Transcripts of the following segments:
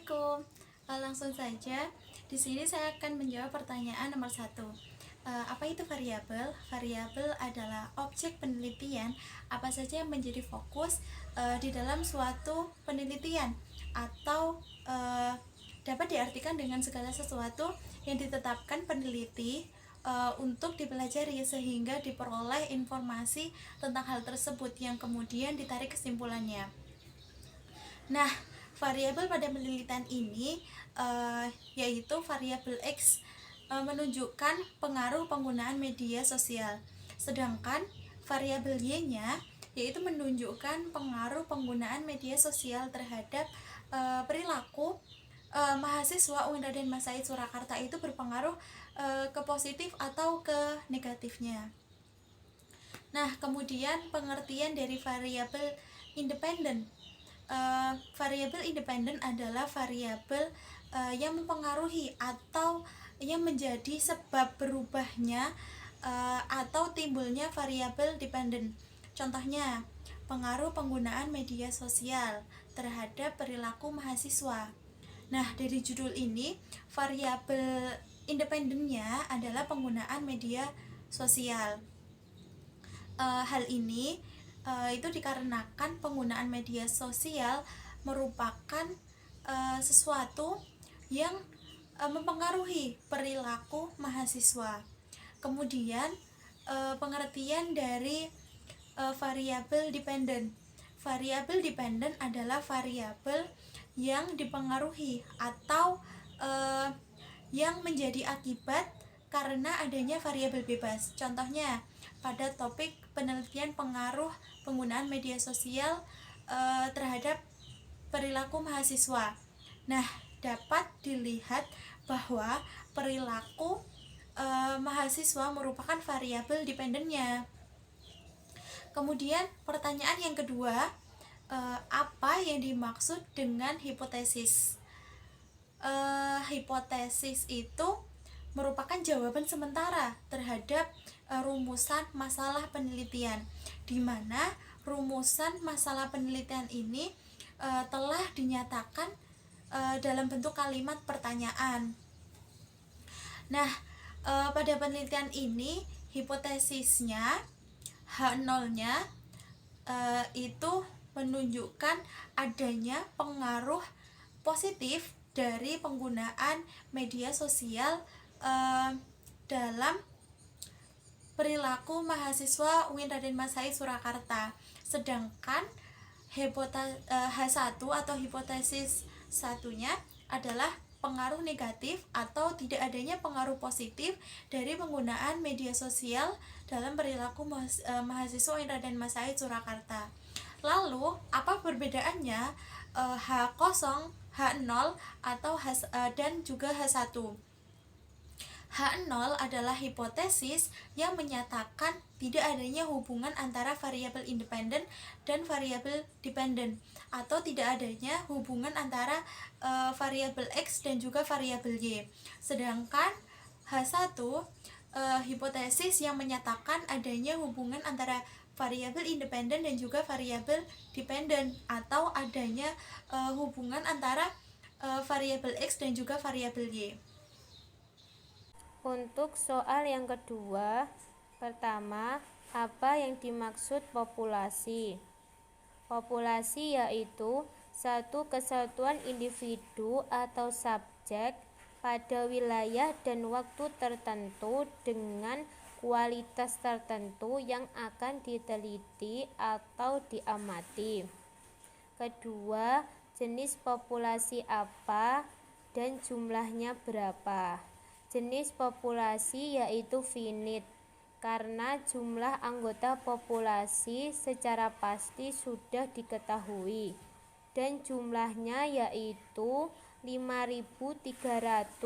Assalamualaikum. Langsung saja, di sini saya akan menjawab pertanyaan nomor satu. Apa itu variabel? Variabel adalah objek penelitian apa saja yang menjadi fokus di dalam suatu penelitian atau dapat diartikan dengan segala sesuatu yang ditetapkan peneliti untuk dipelajari sehingga diperoleh informasi tentang hal tersebut yang kemudian ditarik kesimpulannya. Nah, variabel pada penelitian ini yaitu variabel X menunjukkan pengaruh penggunaan media sosial, sedangkan variabel Y-nya yaitu menunjukkan pengaruh penggunaan media sosial terhadap perilaku mahasiswa UIN Raden Mas Said Surakarta itu berpengaruh ke positif atau ke negatifnya. Nah, kemudian pengertian dari variabel independen. Variabel independen adalah variabel yang mempengaruhi atau yang menjadi sebab berubahnya atau timbulnya variabel dependen. Contohnya, pengaruh penggunaan media sosial terhadap perilaku mahasiswa. Nah, dari judul ini, variabel independennya adalah penggunaan media sosial. Hal ini itu dikarenakan penggunaan media sosial merupakan sesuatu yang mempengaruhi perilaku mahasiswa. Kemudian pengertian dari variabel dependen. Variabel dependen adalah variabel yang dipengaruhi atau yang menjadi akibat karena adanya variabel bebas. Contohnya, pada topik penelitian pengaruh penggunaan media sosial terhadap perilaku mahasiswa. Nah, dapat dilihat bahwa perilaku mahasiswa merupakan variabel dependennya. Kemudian pertanyaan yang kedua, apa yang dimaksud dengan hipotesis? Hipotesis itu merupakan jawaban sementara terhadap rumusan masalah penelitian, di mana rumusan masalah penelitian ini telah dinyatakan dalam bentuk kalimat pertanyaan. Nah, pada penelitian ini hipotesisnya H0-nya itu menunjukkan adanya pengaruh positif dari penggunaan media sosial dalam perilaku mahasiswa UIN Raden Mas Said Surakarta. Sedangkan H1 atau hipotesis satunya adalah pengaruh negatif atau tidak adanya pengaruh positif dari penggunaan media sosial dalam perilaku mahasiswa UIN Raden Mas Said Surakarta. Lalu, apa perbedaannya H0, H0 atau dan juga H1? H0 adalah hipotesis yang menyatakan tidak adanya hubungan antara variabel independen dan variabel dependen, atau tidak adanya hubungan antara variabel X dan juga variabel Y. Sedangkan H1 hipotesis yang menyatakan adanya hubungan antara variabel independen dan juga variabel dependen, atau adanya hubungan antara variabel X dan juga variabel Y. Untuk soal yang kedua, pertama, apa yang dimaksud populasi? Populasi yaitu satu kesatuan individu atau subjek pada wilayah dan waktu tertentu dengan kualitas tertentu yang akan diteliti atau diamati. Kedua, jenis populasi apa dan jumlahnya berapa? Jenis populasi yaitu finite, karena jumlah anggota populasi secara pasti sudah diketahui, dan jumlahnya yaitu 5.331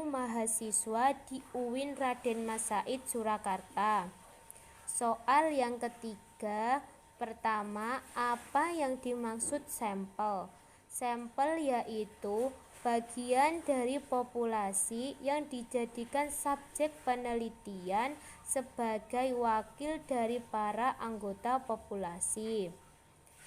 mahasiswa di UIN Raden Mas Said Surakarta. Soal yang ketiga, pertama, apa yang dimaksud sampel? Sampel yaitu bagian dari populasi yang dijadikan subjek penelitian sebagai wakil dari para anggota populasi.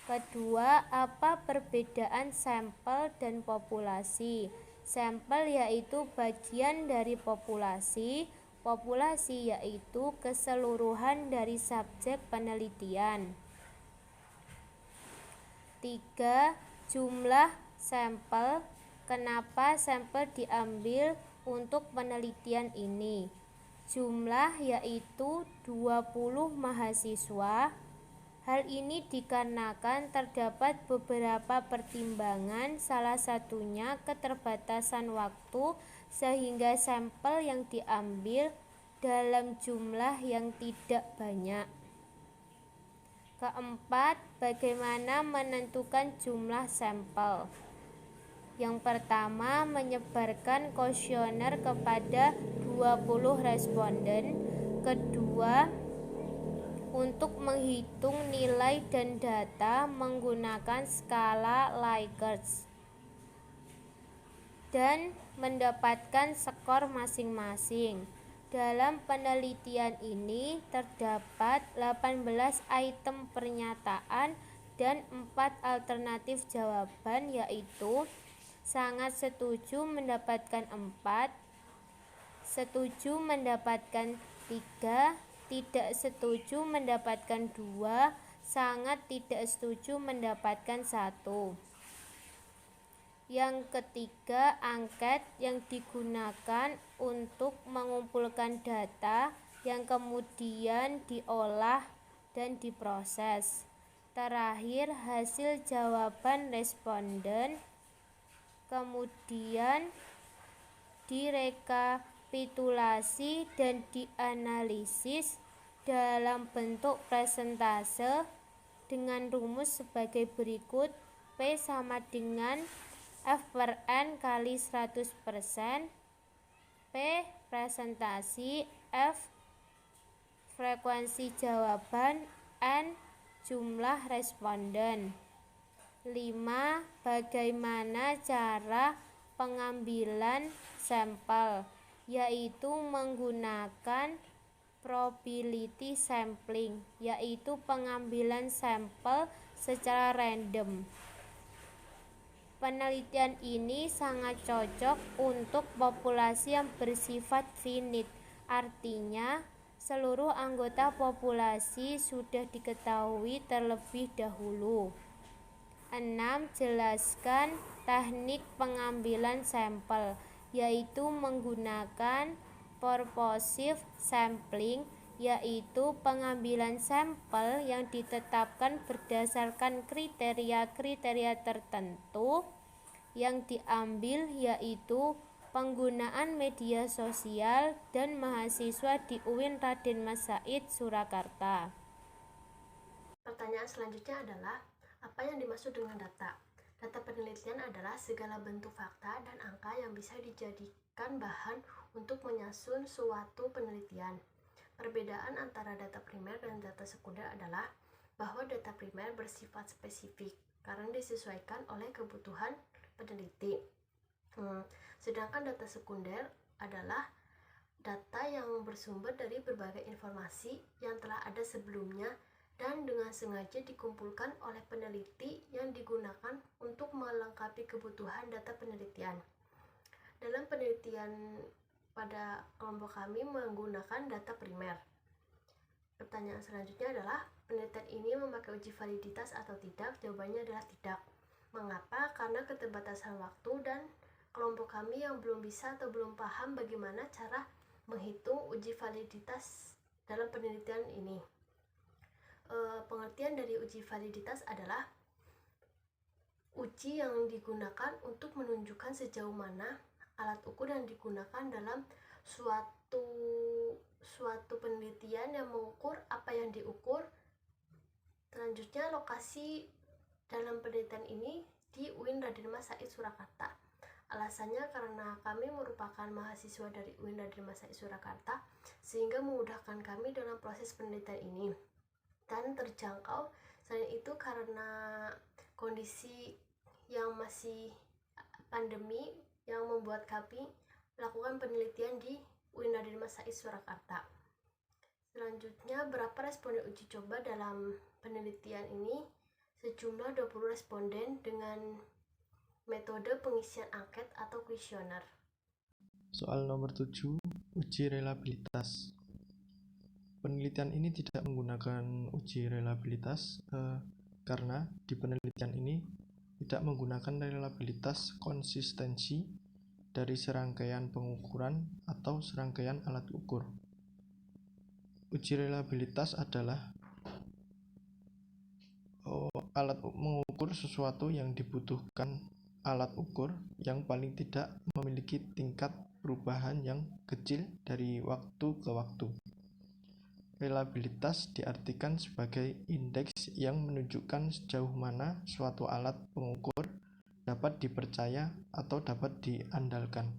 Kedua, apa perbedaan sampel dan populasi? Sampel yaitu bagian dari populasi, populasi yaitu keseluruhan dari subjek penelitian. 3. Jumlah sampel. Kenapa sampel diambil untuk penelitian ini? Jumlah yaitu 20 mahasiswa. Hal ini dikarenakan terdapat beberapa pertimbangan, salah satunya keterbatasan waktu sehingga sampel yang diambil dalam jumlah yang tidak banyak. Keempat, bagaimana menentukan jumlah sampel? Yang pertama, menyebarkan kuesioner kepada 20 responden. Kedua, untuk menghitung nilai dan data menggunakan skala Likert dan mendapatkan skor masing-masing. Dalam penelitian ini terdapat 18 item pernyataan dan 4 alternatif jawaban, yaitu sangat setuju mendapatkan 4, setuju mendapatkan 3, tidak setuju mendapatkan 2, sangat tidak setuju mendapatkan 1. Yang ketiga, angket yang digunakan untuk mengumpulkan data yang kemudian diolah dan diproses. Terakhir, hasil jawaban responden kemudian direkapitulasi dan dianalisis dalam bentuk presentase dengan rumus sebagai berikut. P sama dengan F per N kali 100%. P presentasi, F frekuensi jawaban, N jumlah responden. 5. Bagaimana cara pengambilan sampel? Yaitu menggunakan probability sampling, yaitu pengambilan sampel secara random. Penelitian ini sangat cocok untuk populasi yang bersifat finite, artinya seluruh anggota populasi sudah diketahui terlebih dahulu. 6. Jelaskan teknik pengambilan sampel, yaitu menggunakan purposive sampling, yaitu pengambilan sampel yang ditetapkan berdasarkan kriteria-kriteria tertentu. Yang diambil yaitu penggunaan media sosial dan mahasiswa di UIN Raden Mas Said, Surakarta. Pertanyaan selanjutnya adalah, apa yang dimaksud dengan data? Data penelitian adalah segala bentuk fakta dan angka yang bisa dijadikan bahan untuk menyusun suatu penelitian. Perbedaan antara data primer dan data sekunder adalah bahwa data primer bersifat spesifik karena disesuaikan oleh kebutuhan peneliti. Sedangkan data sekunder adalah data yang bersumber dari berbagai informasi yang telah ada sebelumnya dan dengan sengaja dikumpulkan oleh peneliti yang digunakan untuk melengkapi kebutuhan data penelitian. Dalam penelitian pada kelompok kami menggunakan data primer. Pertanyaan selanjutnya adalah, penelitian ini memakai uji validitas atau tidak? Jawabannya adalah tidak. Mengapa? Karena keterbatasan waktu dan kelompok kami yang belum bisa atau belum paham bagaimana cara menghitung uji validitas dalam penelitian ini. Pengertian dari uji validitas adalah uji yang digunakan untuk menunjukkan sejauh mana alat ukur yang digunakan dalam suatu penelitian yang mengukur apa yang diukur. Selanjutnya, lokasi dalam penelitian ini di UIN Raden Mas Said, Surakarta. Alasannya karena kami merupakan mahasiswa dari UIN Raden Mas Said, Surakarta, sehingga memudahkan kami dalam proses penelitian ini dan terjangkau. Selain itu, karena kondisi yang masih pandemi yang membuat kami melakukan penelitian di UIN Raden Mas Said, Surakarta. Selanjutnya, berapa responden uji coba dalam penelitian ini? sejumlah 20 responden dengan metode pengisian angket atau kuesioner. Soal nomor 7, uji reliabilitas. Penelitian ini tidak menggunakan uji reliabilitas karena di penelitian ini tidak menggunakan reliabilitas konsistensi dari serangkaian pengukuran atau serangkaian alat ukur. Uji reliabilitas adalah alat mengukur sesuatu yang dibutuhkan alat ukur yang paling tidak memiliki tingkat perubahan yang kecil dari waktu ke waktu. Reliabilitas diartikan sebagai indeks yang menunjukkan sejauh mana suatu alat pengukur dapat dipercaya atau dapat diandalkan.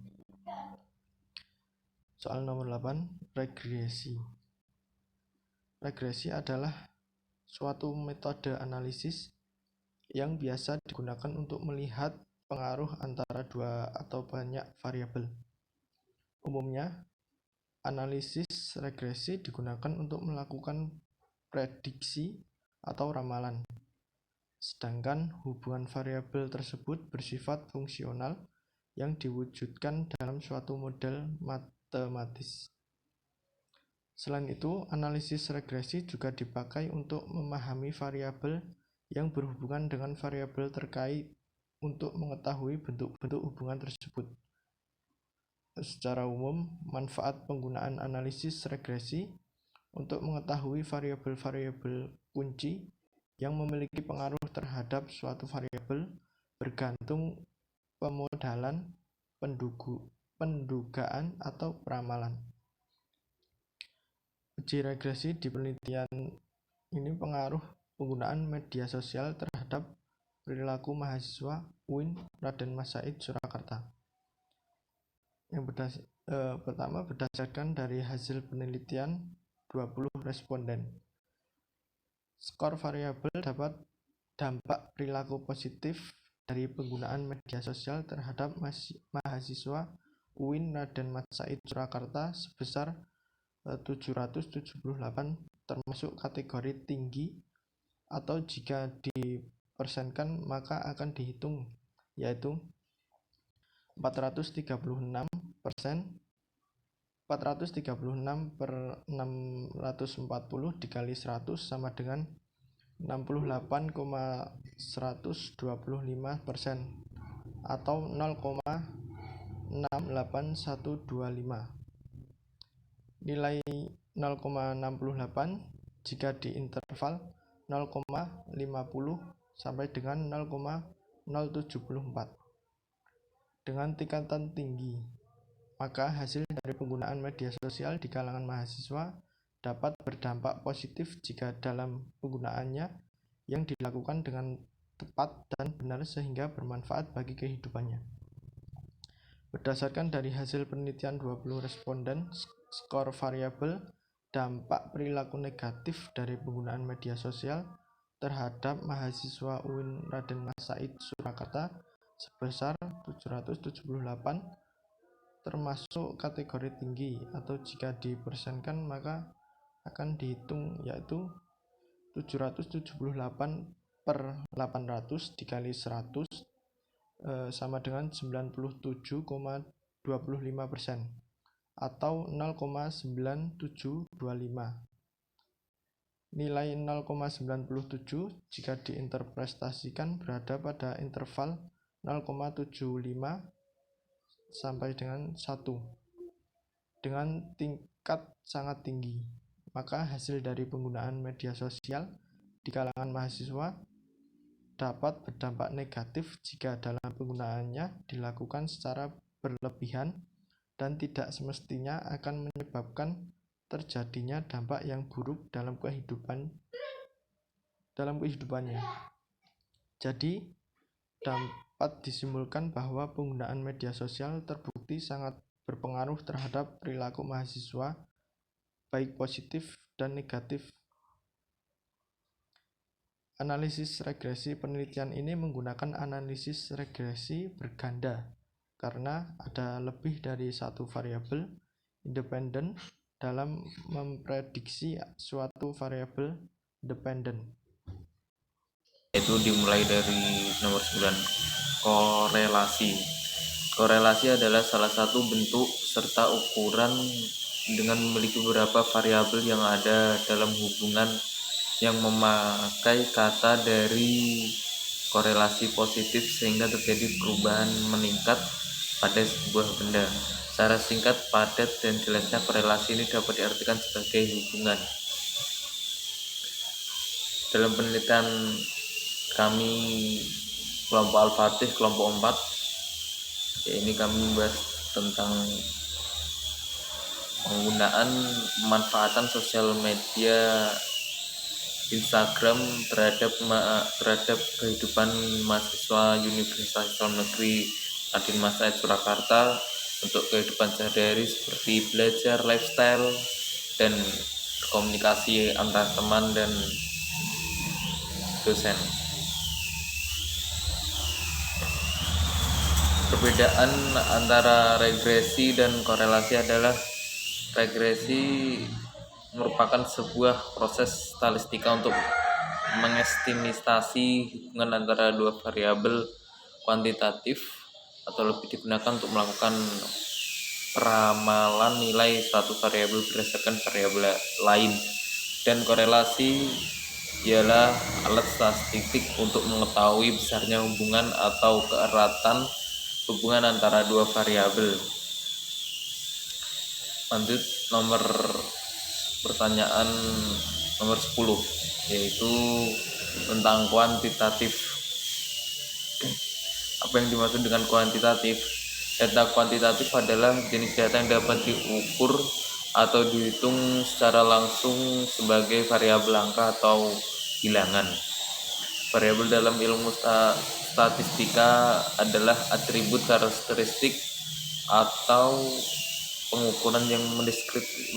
Soal nomor 8, regresi. Regresi adalah suatu metode analisis yang biasa digunakan untuk melihat pengaruh antara dua atau banyak variabel. Umumnya, analisis regresi digunakan untuk melakukan prediksi atau ramalan, sedangkan hubungan variabel tersebut bersifat fungsional yang diwujudkan dalam suatu model matematis. Selain itu, analisis regresi juga dipakai untuk memahami variabel yang berhubungan dengan variabel terkait untuk mengetahui bentuk-bentuk hubungan tersebut. Secara umum, manfaat penggunaan analisis regresi untuk mengetahui variabel-variabel kunci yang memiliki pengaruh terhadap suatu variabel bergantung pemodalan, pendugaan, atau peramalan. Uji regresi di penelitian ini pengaruh penggunaan media sosial terhadap perilaku mahasiswa UIN Raden Mas Said Surakarta. Yang pertama, berdasarkan dari hasil penelitian 20 responden. Skor variabel dapat dampak perilaku positif dari penggunaan media sosial terhadap mahasiswa UIN Raden Mas Said Surakarta sebesar 778, termasuk kategori tinggi, atau jika dipersenkan maka akan dihitung, yaitu 436 per 640 dikali 100 sama dengan 68,125% atau 0,68125. Nilai 0,68 jika di interval 0,50 sampai dengan 0,074. Dengan tingkatan tinggi, maka hasil dari penggunaan media sosial di kalangan mahasiswa dapat berdampak positif jika dalam penggunaannya yang dilakukan dengan tepat dan benar sehingga bermanfaat bagi kehidupannya. Berdasarkan dari hasil penelitian 20 responden, skor variabel dampak perilaku negatif dari penggunaan media sosial terhadap mahasiswa UIN Raden Mas Said Surakarta sebesar 778, termasuk kategori tinggi, atau jika dipersenkan maka akan dihitung, yaitu 778 per 800 dikali 100 sama dengan 97,25% atau 0,9725. Nilai 0,97 jika diinterpretasikan berada pada interval 0,75 sampai dengan 1 dengan tingkat sangat tinggi, maka hasil dari penggunaan media sosial di kalangan mahasiswa dapat berdampak negatif jika dalam penggunaannya dilakukan secara berlebihan dan tidak semestinya akan menyebabkan terjadinya dampak yang buruk dalam kehidupannya. Jadi, dapat disimpulkan bahwa penggunaan media sosial terbukti sangat berpengaruh terhadap perilaku mahasiswa, baik positif dan negatif. Analisis regresi penelitian ini menggunakan analisis regresi berganda karena ada lebih dari satu variabel independen dalam memprediksi suatu variabel dependen. yaitu dimulai dari nomor 9, korelasi. Korelasi adalah salah satu bentuk serta ukuran dengan memiliki beberapa variabel yang ada dalam hubungan yang memakai kata dari korelasi positif sehingga terjadi perubahan meningkat pada sebuah benda. Secara singkat, padat, dan jelasnya korelasi ini dapat diartikan sebagai hubungan. Dalam penelitian kami kelompok Al-Fatih kelompok 4, ini kami membahas tentang penggunaan pemanfaatan sosial media Instagram terhadap kehidupan mahasiswa Universitas Islam Negeri Radin Mas Said Surakarta untuk kehidupan sehari-hari seperti belajar, lifestyle, dan komunikasi antar teman dan dosen. Perbedaan antara regresi dan korelasi adalah regresi merupakan sebuah proses statistika untuk mengestimasi hubungan antara dua variabel kuantitatif atau lebih digunakan untuk melakukan peramalan nilai suatu variabel berdasarkan variabel lain. Dan korelasi ialah alat statistik untuk mengetahui besarnya hubungan atau keeratan hubungan antara dua variabel. Lanjut pertanyaan nomor 10, yaitu tentang kuantitatif. Apa yang dimaksud dengan kuantitatif? Data kuantitatif adalah jenis data yang dapat diukur atau dihitung secara langsung sebagai variabel angka atau bilangan. Variabel dalam ilmu statistika adalah atribut karakteristik atau pengukuran yang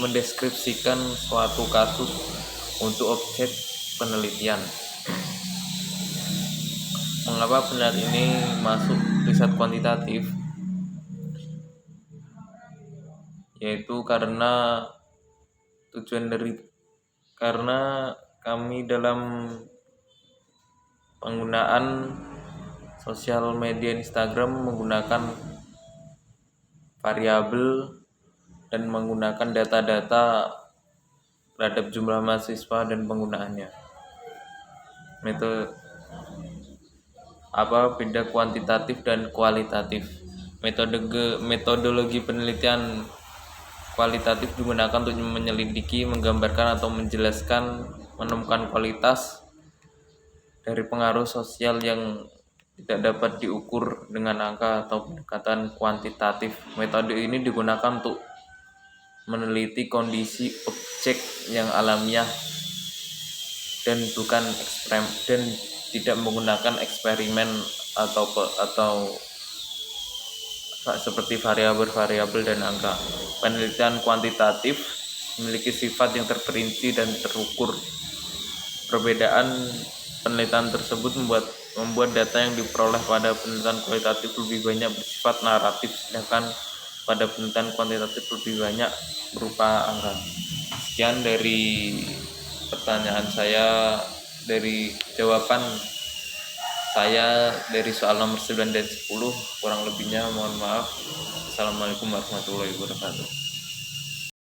mendeskripsikan suatu kasus untuk objek penelitian. Mengapa penelitian ini masuk riset kuantitatif? Yaitu karena kami dalam penggunaan sosial media Instagram menggunakan variabel dan menggunakan data-data terhadap jumlah mahasiswa dan penggunaannya. Beda kuantitatif dan kualitatif. Metodologi penelitian kualitatif digunakan untuk menyelidiki, menggambarkan atau menjelaskan, menemukan kualitas dari pengaruh sosial yang tidak dapat diukur dengan angka atau pendekatan kuantitatif. Metode ini digunakan untuk meneliti kondisi objek yang alamiah dan tidak menggunakan eksperimen atau seperti variabel dan angka. Penelitian kuantitatif memiliki sifat yang terperinci dan terukur. Perbedaan penelitian tersebut membuat data yang diperoleh pada penelitian kualitatif lebih banyak bersifat naratif, sedangkan pada penelitian kuantitatif lebih banyak berupa angka. Sekian dari pertanyaan saya, dari jawaban saya dari soal nomor 9 dan 10. Kurang lebihnya mohon maaf. Assalamualaikum warahmatullahi wabarakatuh.